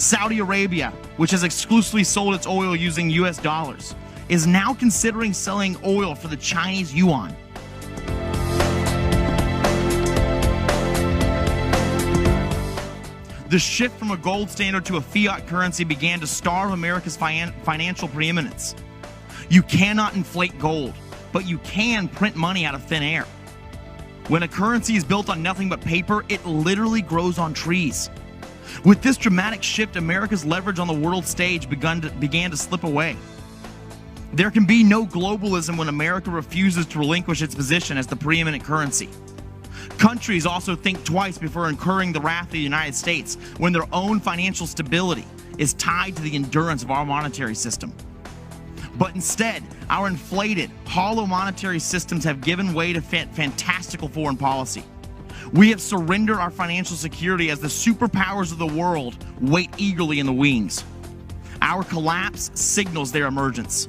Saudi Arabia, which has exclusively sold its oil using US dollars, is now considering selling oil for the Chinese yuan. The shift from a gold standard to a fiat currency began to starve America's financial preeminence. You cannot inflate gold, but you can print money out of thin air. When a currency is built on nothing but paper, it literally grows on trees. With this dramatic shift, America's leverage on the world stage began to slip away. There can be no globalism when America refuses to relinquish its position as the preeminent currency. Countries also think twice before incurring the wrath of the United States when their own financial stability is tied to the endurance of our monetary system. But instead, our inflated, hollow monetary systems have given way to fantastical foreign policy. We have surrendered our financial security as the superpowers of the world wait eagerly in the wings. Our collapse signals their emergence.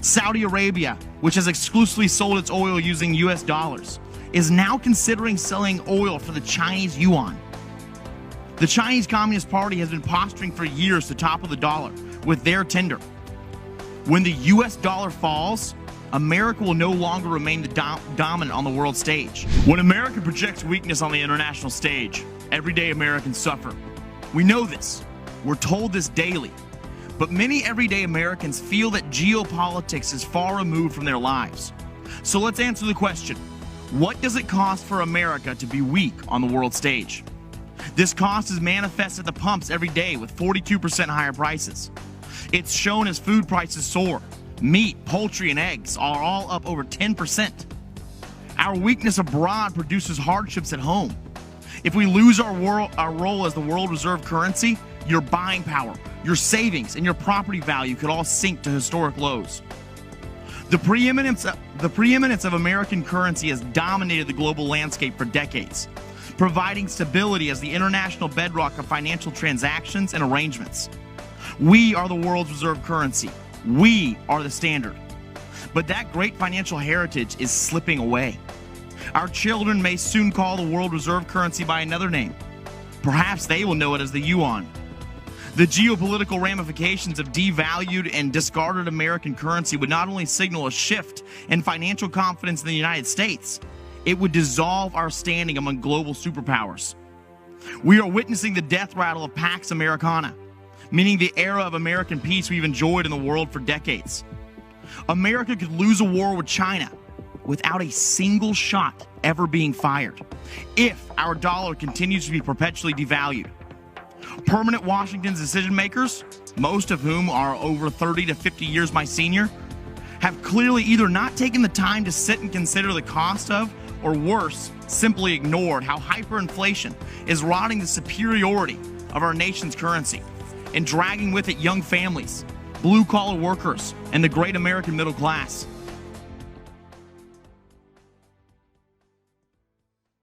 Saudi Arabia, which has exclusively sold its oil using US dollars, is now considering selling oil for the Chinese yuan. The Chinese Communist Party has been posturing for years to topple the dollar with their tender. When the US dollar falls, America will no longer remain the dominant on the world stage. When America projects weakness on the international stage, everyday Americans suffer. We know this. We're told this daily. But many everyday Americans feel that geopolitics is far removed from their lives. So let's answer the question. What does it cost for America to be weak on the world stage? This cost is manifest at the pumps every day with 42% higher prices. It's shown as food prices soar. Meat, poultry, and eggs are all up over 10%. Our weakness abroad produces hardships at home. If we lose our role as the world reserve currency, your buying power, your savings, and your property value could all sink to historic lows. The preeminence of American currency has dominated the global landscape for decades, providing stability as the international bedrock of financial transactions and arrangements. We are the world's reserve currency. We are the standard. But that great financial heritage is slipping away. Our children may soon call the world reserve currency by another name. Perhaps they will know it as the yuan. The geopolitical ramifications of devalued and discarded American currency would not only signal a shift in financial confidence in the United States, it would dissolve our standing among global superpowers. We are witnessing the death rattle of Pax Americana, meaning the era of American peace we've enjoyed in the world for decades. America could lose a war with China without a single shot ever being fired if our dollar continues to be perpetually devalued. Permanent Washington decision makers, most of whom are over 30 to 50 years my senior, have clearly either not taken the time to sit and consider the cost of, or worse, simply ignored how hyperinflation is rotting the superiority of our nation's currency and dragging with it young families, blue-collar workers, and the great American middle class.